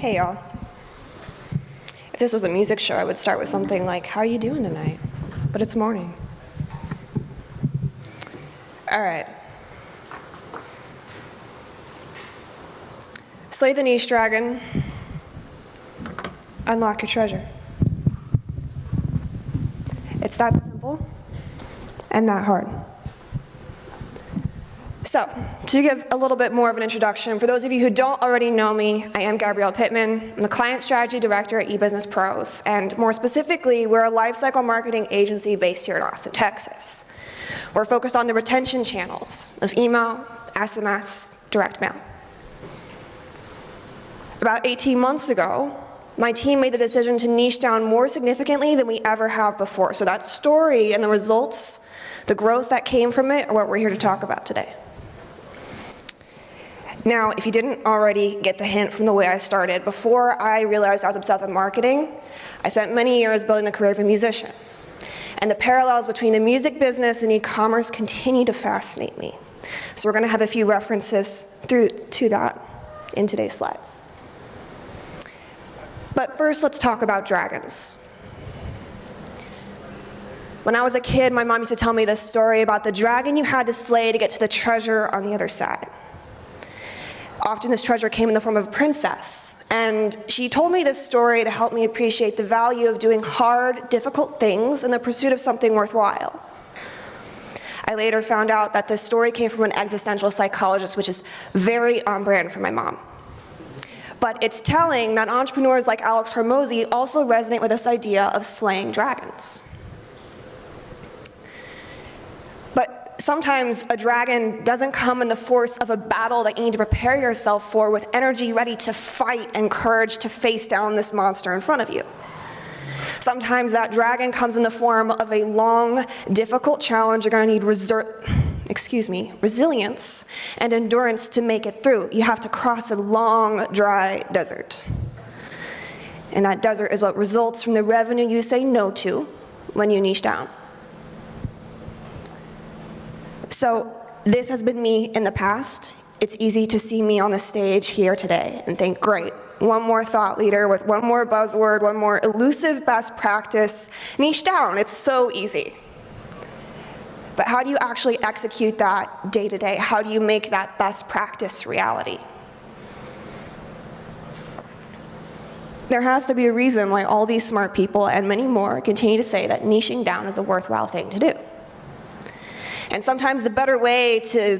Hey y'all. If this was a music show, I would start with something like, how are you doing tonight? But it's morning. All right. Slay the niche dragon. Unlock your treasure. It's that simple and that hard. So, to give a little bit more of an introduction, for those of you who don't already know me, I am Gabrielle Pitman. I'm the Client Strategy Director at Ebusiness Pros, and more specifically, we're a lifecycle marketing agency based here in Austin, Texas. We're focused on the retention channels of email, SMS, direct mail. About 18 months ago, my team made the decision to niche down more significantly than we ever have before. So that story and the results, the growth that came from it, are what we're here to talk about today. Now, if you didn't already get the hint from the way I started, before I realized I was obsessed with marketing, I spent many years building the career of a musician. And the parallels between the music business and e-commerce continue to fascinate me. So we're going to have a few references to that in today's slides. But first, let's talk about dragons. When I was a kid, my mom used to tell me this story about the dragon you had to slay to get to the treasure on the other side. Often this treasure came in the form of a princess, and she told me this story to help me appreciate the value of doing hard, difficult things in the pursuit of something worthwhile. I later found out that this story came from an existential psychologist, which is very on brand for my mom. But it's telling that entrepreneurs like Alex Hormozi also resonate with this idea of slaying dragons. But sometimes a dragon doesn't come in the force of a battle that you need to prepare yourself for with energy ready to fight and courage to face down this monster in front of you. Sometimes that dragon comes in the form of a long, difficult challenge you're going to need resilience and endurance to make it through. You have to cross a long, dry desert. And that desert is what results from the revenue you say no to when you niche down. So this has been me in the past. It's easy to see me on the stage here today and think, great, one more thought leader with one more buzzword, one more elusive best practice, niche down, it's so easy. But how do you actually execute that day to day? How do you make that best practice reality? There has to be a reason why all these smart people and many more continue to say that niching down is a worthwhile thing to do. And sometimes the better way to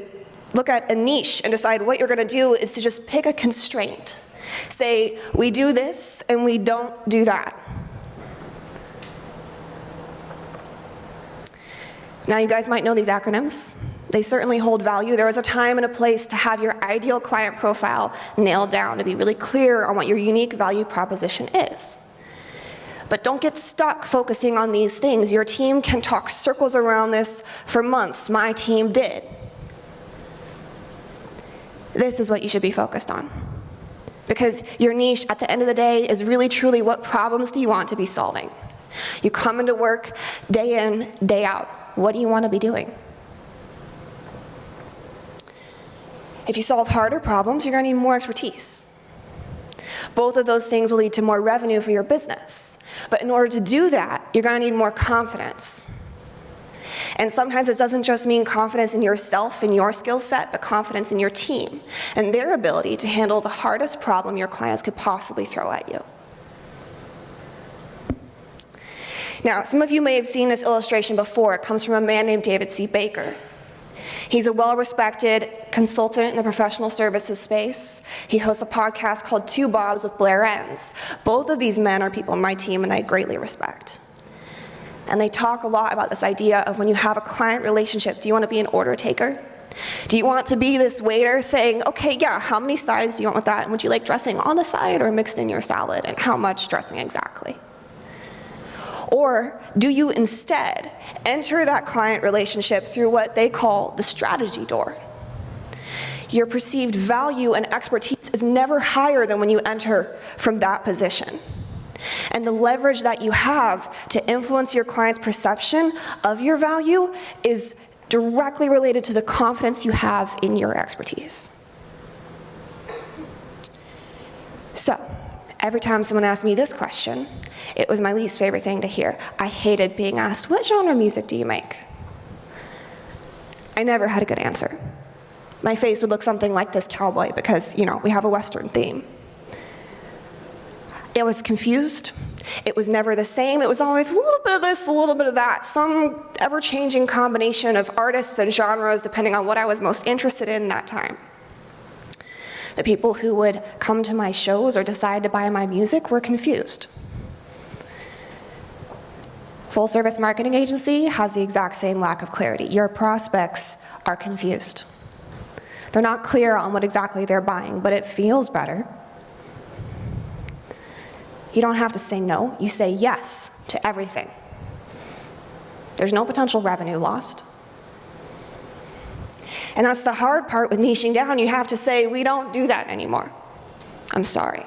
look at a niche and decide what you're going to do is to just pick a constraint. Say, we do this and we don't do that. Now you guys might know these acronyms. They certainly hold value. There is a time and a place to have your ideal client profile nailed down, to be really clear on what your unique value proposition is. But don't get stuck focusing on these things. Your team can talk circles around this for months. My team did. This is what you should be focused on. Because your niche, at the end of the day, is really truly what problems do you want to be solving. You come into work day in, day out. What do you want to be doing? If you solve harder problems, you're going to need more expertise. Both of those things will lead to more revenue for your business. But in order to do that, you're going to need more confidence. And sometimes it doesn't just mean confidence in yourself and your skill set, but confidence in your team and their ability to handle the hardest problem your clients could possibly throw at you. Now, some of you may have seen this illustration before. It comes from a man named David C. Baker. He's a well-respected consultant in the professional services space. He hosts a podcast called Two Bobs with Blair Enns. Both of these men are people on my team and I greatly respect. And they talk a lot about this idea of when you have a client relationship, do you want to be an order taker? Do you want to be this waiter saying, okay, yeah, how many sides do you want with that? And would you like dressing on the side or mixed in your salad? And how much dressing exactly? Or do you instead enter that client relationship through what they call the strategy door? Your perceived value and expertise is never higher than when you enter from that position. And the leverage that you have to influence your client's perception of your value is directly related to the confidence you have in your expertise. So, Every time someone asked me this question, it was my least favorite thing to hear. I hated being asked, what genre of music do you make? I never had a good answer. My face would look something like this cowboy because, we have a Western theme. I was confused. It was never the same. It was always a little bit of this, a little bit of that, some ever-changing combination of artists and genres depending on what I was most interested in that time. The people who would come to my shows or decide to buy my music were confused. Full-service marketing agency has the exact same lack of clarity. Your prospects are confused. They're not clear on what exactly they're buying, but it feels better. You don't have to say no, you say yes to everything. There's no potential revenue lost. And that's the hard part with niching down. You have to say, we don't do that anymore. I'm sorry.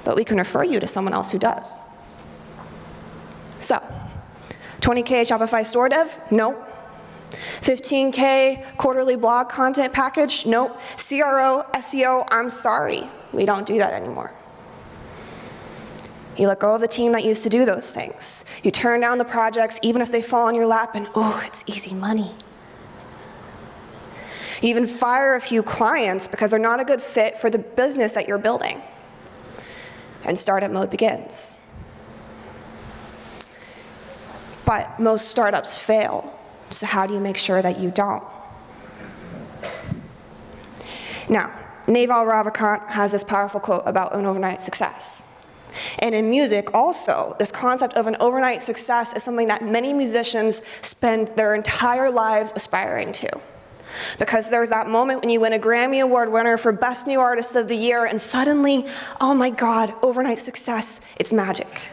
But we can refer you to someone else who does. So, 20K Shopify store dev? Nope. 15K quarterly blog content package? Nope. CRO, SEO? I'm sorry. We don't do that anymore. You let go of the team that used to do those things. You turn down the projects even if they fall in your lap and, oh, it's easy money. You even fire a few clients because they're not a good fit for the business that you're building. And startup mode begins. But most startups fail, so how do you make sure that you don't? Now, Naval Ravikant has this powerful quote about an overnight success. And in music also, this concept of an overnight success is something that many musicians spend their entire lives aspiring to. Because there's that moment when you win a Grammy Award winner for Best New Artist of the Year, and suddenly, oh my God, overnight success, it's magic.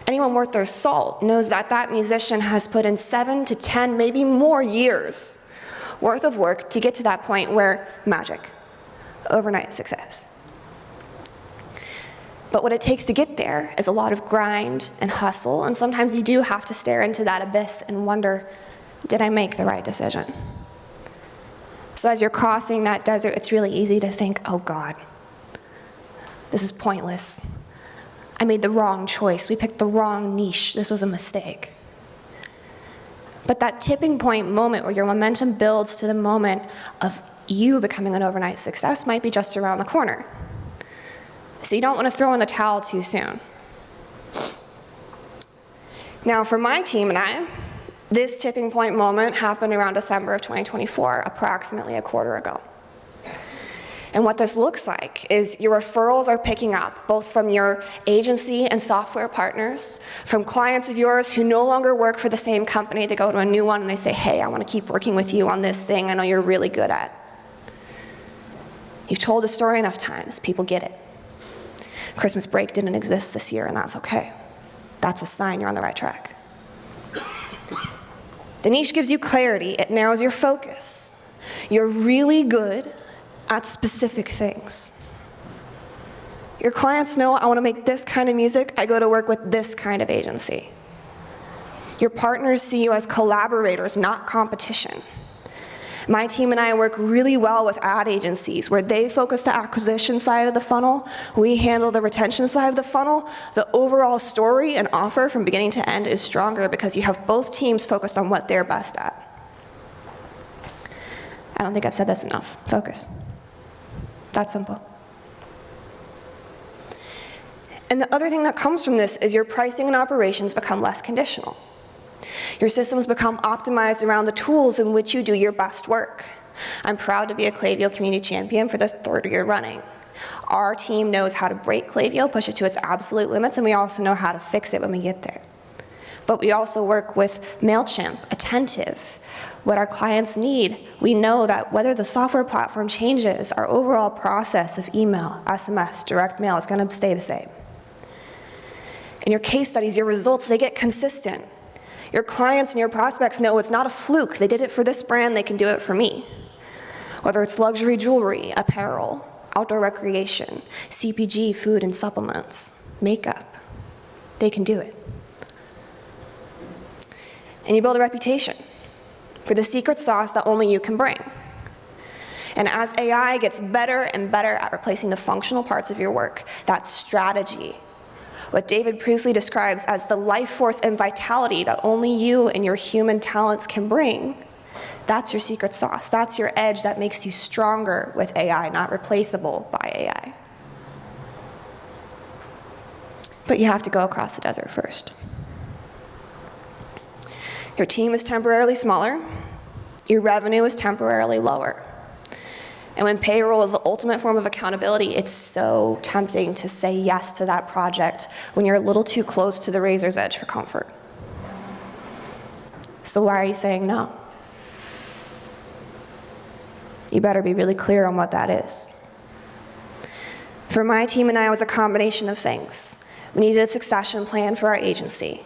Anyone worth their salt knows that that musician has put in 7 to 10, maybe more years worth of work to get to that point where magic, overnight success. But what it takes to get there is a lot of grind and hustle, and sometimes you do have to stare into that abyss and wonder, did I make the right decision? So as you're crossing that desert, it's really easy to think, oh God, this is pointless. I made the wrong choice. We picked the wrong niche. This was a mistake. But that tipping point moment where your momentum builds to the moment of you becoming an overnight success might be just around the corner. So you don't want to throw in the towel too soon. Now, for my team and I, this tipping point moment happened around December of 2024, approximately a quarter ago. And what this looks like is your referrals are picking up, both from your agency and software partners, from clients of yours who no longer work for the same company. They go to a new one and they say, hey, I want to keep working with you on this thing I know you're really good at. You've told the story enough times, people get it. Christmas break didn't exist this year, and that's okay. That's a sign you're on the right track. The niche gives you clarity, it narrows your focus. You're really good at specific things. Your clients know, I want to make this kind of music, I go to work with this kind of agency. Your partners see you as collaborators, not competition. My team and I work really well with ad agencies where they focus the acquisition side of the funnel, we handle the retention side of the funnel. The overall story and offer from beginning to end is stronger because you have both teams focused on what they're best at. I don't think I've said this enough. Focus. That's simple. And the other thing that comes from this is your pricing and operations become less conditional. Your systems become optimized around the tools in which you do your best work. I'm proud to be a Klaviyo community champion for the 3rd year running. Our team knows how to break Klaviyo, push it to its absolute limits, and we also know how to fix it when we get there. But we also work with MailChimp, Attentive. What our clients need, we know that whether the software platform changes, our overall process of email, SMS, direct mail is going to stay the same. In your case studies, your results, they get consistent. Your clients and your prospects know it's not a fluke. They did it for this brand, they can do it for me. Whether it's luxury jewelry, apparel, outdoor recreation, CPG, food and supplements, makeup, they can do it. And you build a reputation for the secret sauce that only you can bring. And as AI gets better and better at replacing the functional parts of your work, that strategy, what David Priestley describes as the life force and vitality that only you and your human talents can bring, that's your secret sauce. That's your edge that makes you stronger with AI, not replaceable by AI. But you have to go across the desert first. Your team is temporarily smaller. Your revenue is temporarily lower. And when payroll is the ultimate form of accountability, it's so tempting to say yes to that project when you're a little too close to the razor's edge for comfort. So why are you saying no? You better be really clear on what that is. For my team and I, it was a combination of things. We needed a succession plan for our agency.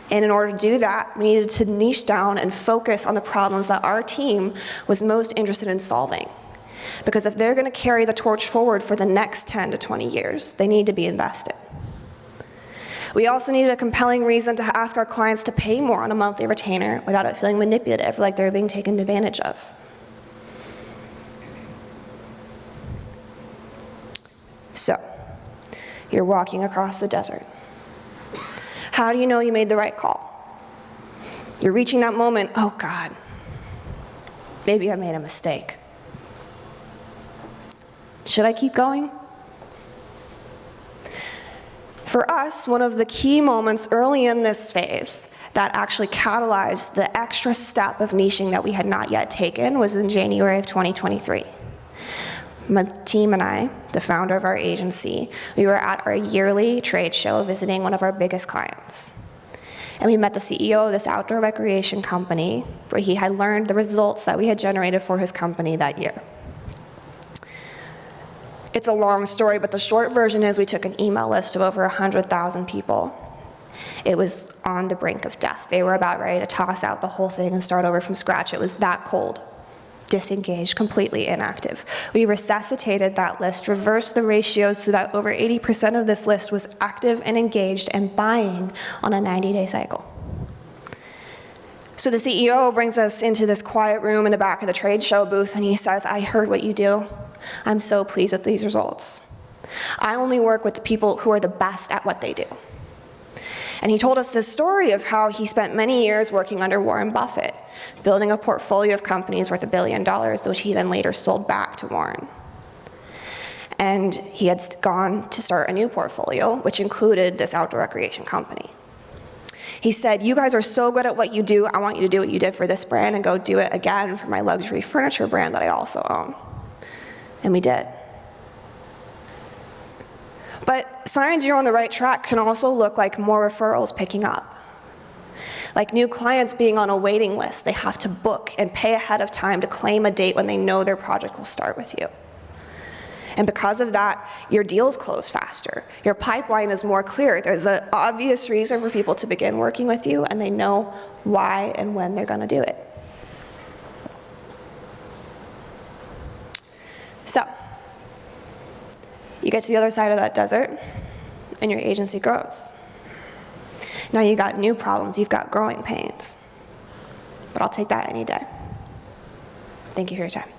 And in order to do that, we needed to niche down and focus on the problems that our team was most interested in solving. Because if they're going to carry the torch forward for the next 10 to 20 years, they need to be invested. We also needed a compelling reason to ask our clients to pay more on a monthly retainer without it feeling manipulative, like they're being taken advantage of. So, you're walking across the desert. How do you know you made the right call? You're reaching that moment, oh God, maybe I made a mistake. Should I keep going? For us, one of the key moments early in this phase that actually catalyzed the extra step of niching that we had not yet taken was in January of 2023. My team and I, the founder of our agency, we were at our yearly trade show visiting one of our biggest clients. And we met the CEO of this outdoor recreation company where he had learned the results that we had generated for his company that year. It's a long story, but the short version is we took an email list of over 100,000 people. It was on the brink of death. They were about ready to toss out the whole thing and start over from scratch. It was that cold. Disengaged, completely inactive. We resuscitated that list, reversed the ratios so that over 80% of this list was active and engaged and buying on a 90-day cycle. So the CEO brings us into this quiet room in the back of the trade show booth and he says, I heard what you do. I'm so pleased with these results. I only work with the people who are the best at what they do. And he told us this story of how he spent many years working under Warren Buffett, building a portfolio of companies worth $1 billion, which he then later sold back to Warren. And he had gone to start a new portfolio, which included this outdoor recreation company. He said, you guys are so good at what you do, I want you to do what you did for this brand and go do it again for my luxury furniture brand that I also own. And we did. But signs you're on the right track can also look like more referrals picking up. Like new clients being on a waiting list. They have to book and pay ahead of time to claim a date when they know their project will start with you. And because of that, your deals close faster. Your pipeline is more clear. There's an obvious reason for people to begin working with you, and they know why and when they're going to do it. So, you get to the other side of that desert, and your agency grows. Now you got new problems, you've got growing pains. But I'll take that any day. Thank you for your time.